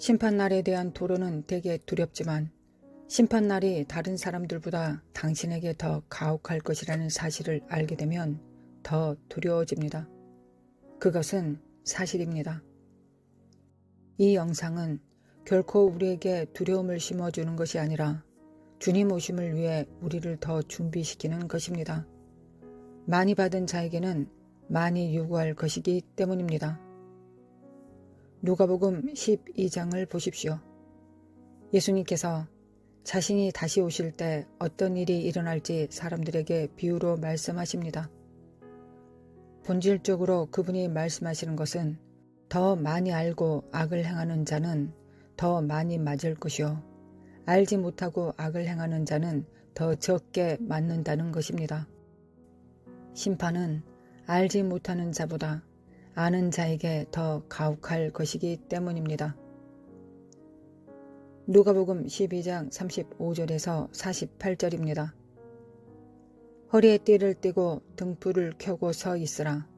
심판날에 대한 토론은 되게 두렵지만 심판날이 다른 사람들보다 당신에게 더 가혹할 것이라는 사실을 알게 되면 더 두려워집니다. 그것은 사실입니다. 이 영상은 결코 우리에게 두려움을 심어주는 것이 아니라 주님 오심을 위해 우리를 더 준비시키는 것입니다. 많이 받은 자에게는 많이 요구할 것이기 때문입니다. 누가복음 12장을 보십시오. 예수님께서 자신이 다시 오실 때 어떤 일이 일어날지 사람들에게 비유로 말씀하십니다. 본질적으로 그분이 말씀하시는 것은 더 많이 알고 악을 행하는 자는 더 많이 맞을 것이요, 알지 못하고 악을 행하는 자는 더 적게 맞는다는 것입니다. 심판은 알지 못하는 자보다 아는 자에게 더 가혹할 것이기 때문입니다. 누가복음 12장 35절에서 48절입니다. 허리에 띠를 띠고 등불을 켜고 서 있으라.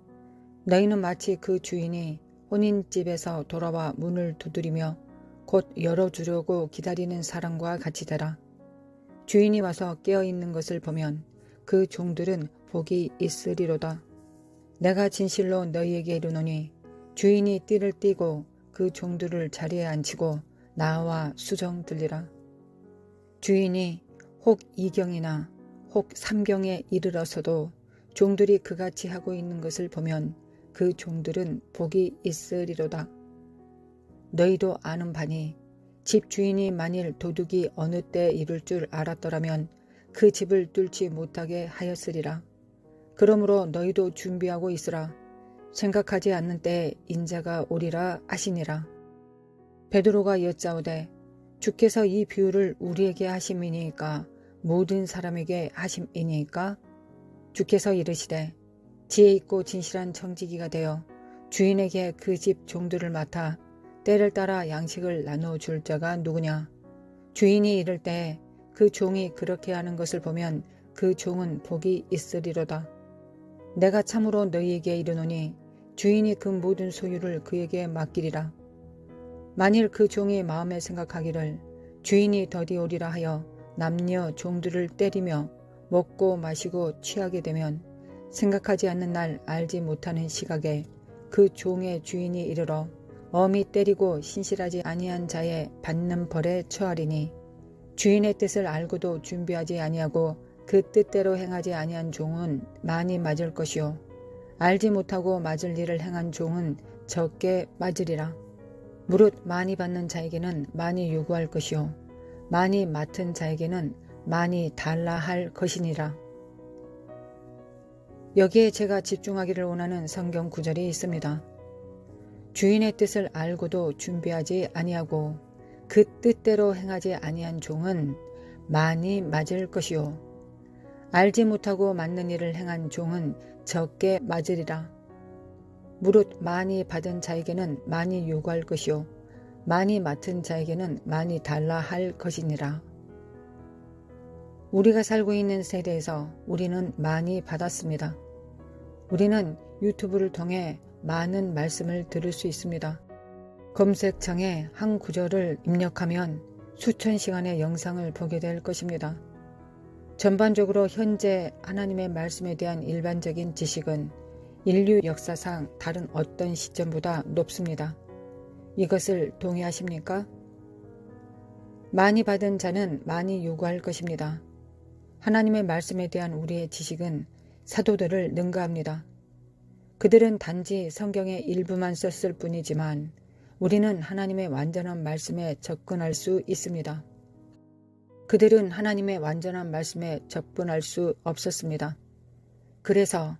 너희는 마치 그 주인이 혼인집에서 돌아와 문을 두드리며 곧 열어주려고 기다리는 사람과 같이 되라. 주인이 와서 깨어있는 것을 보면 그 종들은 복이 있으리로다. 내가 진실로 너희에게 이르노니 주인이 띠를 띠고 그 종들을 자리에 앉히고 나와 수정 들리라. 주인이 혹 2경이나 혹 3경에 이르러서도 종들이 그같이 하고 있는 것을 보면 그 종들은 복이 있으리로다. 너희도 아는 바니 집 주인이 만일 도둑이 어느 때 이룰 줄 알았더라면 그 집을 뚫지 못하게 하였으리라. 그러므로 너희도 준비하고 있으라. 생각하지 않는 때에 인자가 오리라 하시니라. 베드로가 여짜오되 주께서 이 비유를 우리에게 하심이니까 모든 사람에게 하심이니까? 주께서 이르시되 지혜 있고 진실한 청지기가 되어 주인에게 그 집 종들을 맡아 때를 따라 양식을 나눠줄 자가 누구냐? 주인이 이를 때 그 종이 그렇게 하는 것을 보면 그 종은 복이 있으리로다. 내가 참으로 너희에게 이르노니 주인이 그 모든 소유를 그에게 맡기리라. 만일 그 종이 마음에 생각하기를 주인이 더디 오리라 하여 남녀 종들을 때리며 먹고 마시고 취하게 되면 생각하지 않는 날 알지 못하는 시각에 그 종의 주인이 이르러 엄히 때리고 신실하지 아니한 자의 받는 벌에 처하리니 주인의 뜻을 알고도 준비하지 아니하고 그 뜻대로 행하지 아니한 종은 많이 맞을 것이요, 알지 못하고 맞을 일을 행한 종은 적게 맞으리라. 무릇 많이 받는 자에게는 많이 요구할 것이요, 많이 맡은 자에게는 많이 달라 할 것이니라. 여기에 제가 집중하기를 원하는 성경 구절이 있습니다. 주인의 뜻을 알고도 준비하지 아니하고 그 뜻대로 행하지 아니한 종은 많이 맞을 것이요, 알지 못하고 맞는 일을 행한 종은 적게 맞으리라. 무릇 많이 받은 자에게는 많이 요구할 것이요, 많이 맡은 자에게는 많이 달라 할 것이니라. 우리가 살고 있는 세대에서 우리는 많이 받았습니다. 우리는 유튜브를 통해 많은 말씀을 들을 수 있습니다. 검색창에 한 구절을 입력하면 수천 시간의 영상을 보게 될 것입니다. 전반적으로 현재 하나님의 말씀에 대한 일반적인 지식은 인류 역사상 다른 어떤 시점보다 높습니다. 이것을 동의하십니까? 많이 받은 자는 많이 요구할 것입니다. 하나님의 말씀에 대한 우리의 지식은 사도들을 능가합니다. 그들은 단지 성경의 일부만 썼을 뿐이지만 우리는 하나님의 완전한 말씀에 접근할 수 있습니다. 그들은 하나님의 완전한 말씀에 접근할 수 없었습니다. 그래서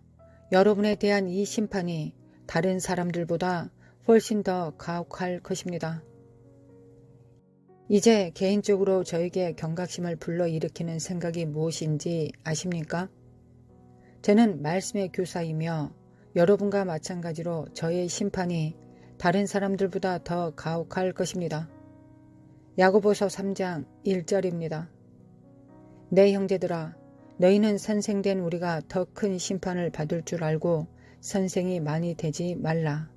여러분에 대한 이 심판이 다른 사람들보다 훨씬 더 가혹할 것입니다. 이제 개인적으로 저에게 경각심을 불러일으키는 생각이 무엇인지 아십니까? 저는 말씀의 교사이며 여러분과 마찬가지로 저의 심판이 다른 사람들보다 더 가혹할 것입니다. 야고보서 3장 1절입니다. 내 형제들아, 너희는 선생된 우리가 더 큰 심판을 받을 줄 알고 선생이 많이 되지 말라.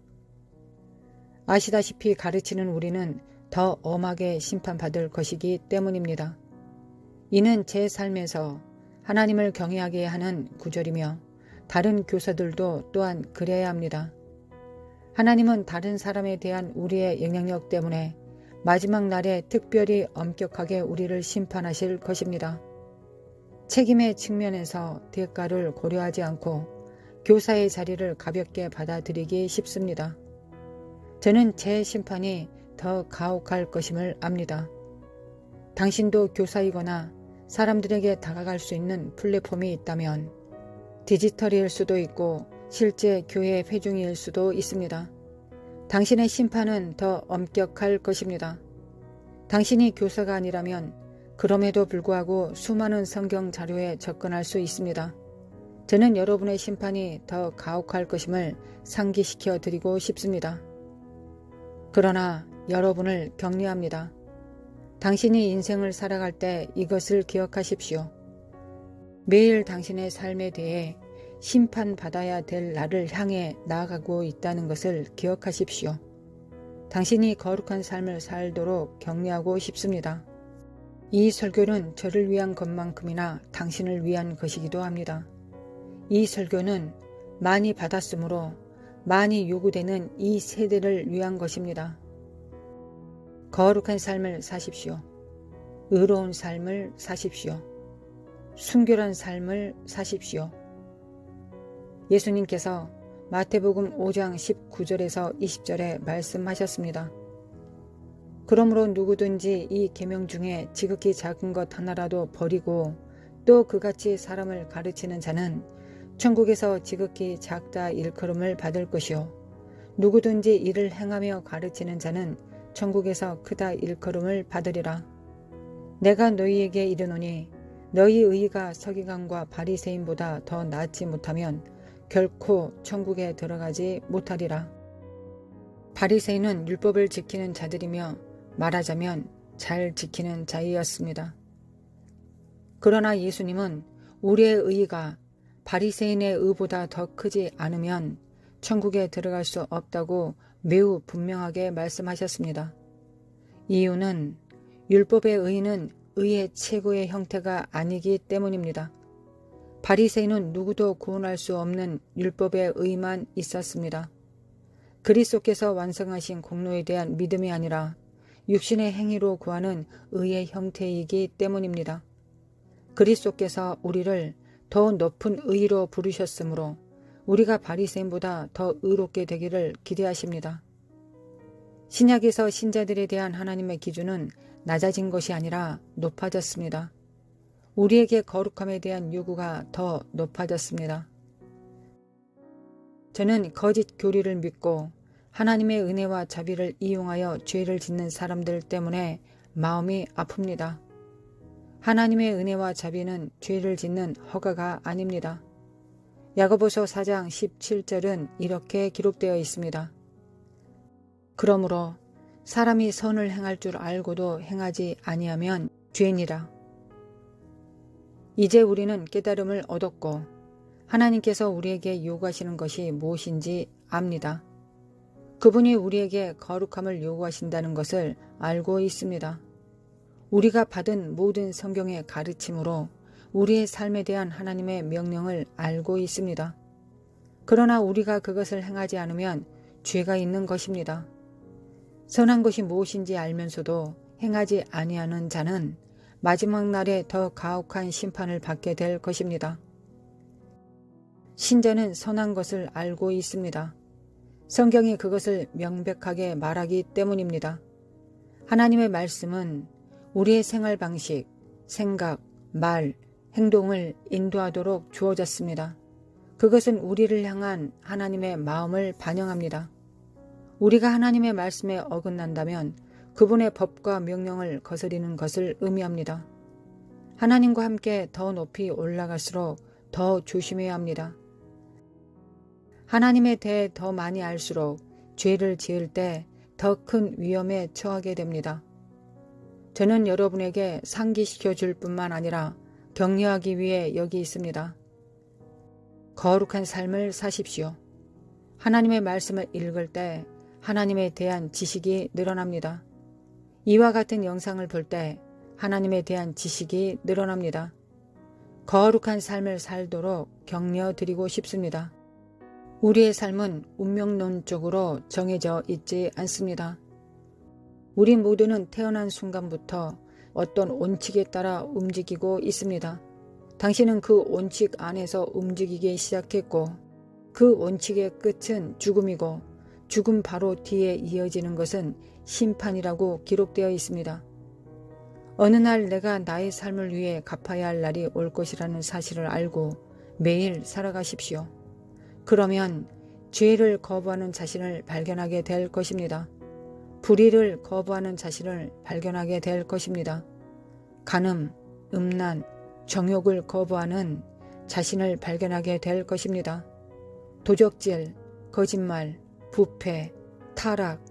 아시다시피 가르치는 우리는 더 엄하게 심판받을 것이기 때문입니다. 이는 제 삶에서 하나님을 경외하게 하는 구절이며 다른 교사들도 또한 그래야 합니다. 하나님은 다른 사람에 대한 우리의 영향력 때문에 마지막 날에 특별히 엄격하게 우리를 심판하실 것입니다. 책임의 측면에서 대가를 고려하지 않고 교사의 자리를 가볍게 받아들이기 쉽습니다. 저는 제 심판이 더 가혹할 것임을 압니다. 당신도 교사이거나 사람들에게 다가갈 수 있는 플랫폼이 있다면 디지털일 수도 있고 실제 교회 회중일 수도 있습니다. 당신의 심판은 더 엄격할 것입니다. 당신이 교사가 아니라면 그럼에도 불구하고 수많은 성경 자료에 접근할 수 있습니다. 저는 여러분의 심판이 더 가혹할 것임을 상기시켜 드리고 싶습니다. 그러나 여러분을 격려합니다. 당신이 인생을 살아갈 때 이것을 기억하십시오. 매일 당신의 삶에 대해 심판받아야 될 날을 향해 나아가고 있다는 것을 기억하십시오. 당신이 거룩한 삶을 살도록 격려하고 싶습니다. 이 설교는 저를 위한 것만큼이나 당신을 위한 것이기도 합니다. 이 설교는 많이 받았으므로 많이 요구되는 이 세대를 위한 것입니다. 거룩한 삶을 사십시오. 의로운 삶을 사십시오. 순결한 삶을 사십시오. 예수님께서 마태복음 5장 19절에서 20절에 말씀하셨습니다. 그러므로 누구든지 이 계명 중에 지극히 작은 것 하나라도 버리고 또 그같이 사람을 가르치는 자는 천국에서 지극히 작다 일컬음을 받을 것이요 누구든지 이를 행하며 가르치는 자는 천국에서 크다 일컬음을 받으리라. 내가 너희에게 이르노니 너희 의가 서기관과 바리새인보다 더 낫지 못하면 결코 천국에 들어가지 못하리라. 바리새인은 율법을 지키는 자들이며 말하자면 잘 지키는 자이었습니다. 그러나 예수님은 우리의 의가 바리새인의 의보다 더 크지 않으면 천국에 들어갈 수 없다고 매우 분명하게 말씀하셨습니다. 이유는 율법의 의는 의의 최고의 형태가 아니기 때문입니다. 바리새인은 누구도 구원할 수 없는 율법의 의만 있었습니다. 그리스도께서 완성하신 공로에 대한 믿음이 아니라 육신의 행위로 구하는 의의 형태이기 때문입니다. 그리스도께서 우리를 더 높은 의로 부르셨으므로 우리가 바리새인보다 더 의롭게 되기를 기대하십니다. 신약에서 신자들에 대한 하나님의 기준은 낮아진 것이 아니라 높아졌습니다. 우리에게 거룩함에 대한 요구가 더 높아졌습니다. 저는 거짓 교리를 믿고 하나님의 은혜와 자비를 이용하여 죄를 짓는 사람들 때문에 마음이 아픕니다. 하나님의 은혜와 자비는 죄를 짓는 허가가 아닙니다. 야고보서 4장 17절은 이렇게 기록되어 있습니다. 그러므로 사람이 선을 행할 줄 알고도 행하지 아니하면 죄니라. 이제 우리는 깨달음을 얻었고 하나님께서 우리에게 요구하시는 것이 무엇인지 압니다. 그분이 우리에게 거룩함을 요구하신다는 것을 알고 있습니다. 우리가 받은 모든 성경의 가르침으로 우리의 삶에 대한 하나님의 명령을 알고 있습니다. 그러나 우리가 그것을 행하지 않으면 죄가 있는 것입니다. 선한 것이 무엇인지 알면서도 행하지 아니하는 자는 마지막 날에 더 가혹한 심판을 받게 될 것입니다. 신자는 선한 것을 알고 있습니다. 성경이 그것을 명백하게 말하기 때문입니다. 하나님의 말씀은 우리의 생활 방식, 생각, 말, 행동을 인도하도록 주어졌습니다. 그것은 우리를 향한 하나님의 마음을 반영합니다. 우리가 하나님의 말씀에 어긋난다면 그분의 법과 명령을 거스리는 것을 의미합니다. 하나님과 함께 더 높이 올라갈수록 더 조심해야 합니다. 하나님에 대해 더 많이 알수록 죄를 지을 때 더 큰 위험에 처하게 됩니다. 저는 여러분에게 상기시켜 줄 뿐만 아니라 격려하기 위해 여기 있습니다. 거룩한 삶을 사십시오. 하나님의 말씀을 읽을 때 하나님에 대한 지식이 늘어납니다. 이와 같은 영상을 볼 때 하나님에 대한 지식이 늘어납니다. 거룩한 삶을 살도록 격려드리고 싶습니다. 우리의 삶은 운명론적으로 정해져 있지 않습니다. 우리 모두는 태어난 순간부터 어떤 원칙에 따라 움직이고 있습니다. 당신은 그 원칙 안에서 움직이기 시작했고 그 원칙의 끝은 죽음이고 죽음 바로 뒤에 이어지는 것은 심판이라고 기록되어 있습니다. 어느 날 내가 나의 삶을 위해 갚아야 할 날이 올 것이라는 사실을 알고 매일 살아가십시오. 그러면 죄를 거부하는 자신을 발견하게 될 것입니다. 불의를 거부하는 자신을 발견하게 될 것입니다. 간음, 음란, 정욕을 거부하는 자신을 발견하게 될 것입니다. 도적질, 거짓말, 부패, 타락,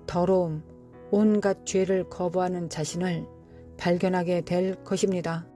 더러움, 온갖 죄를 거부하는 자신을 발견하게 될 것입니다.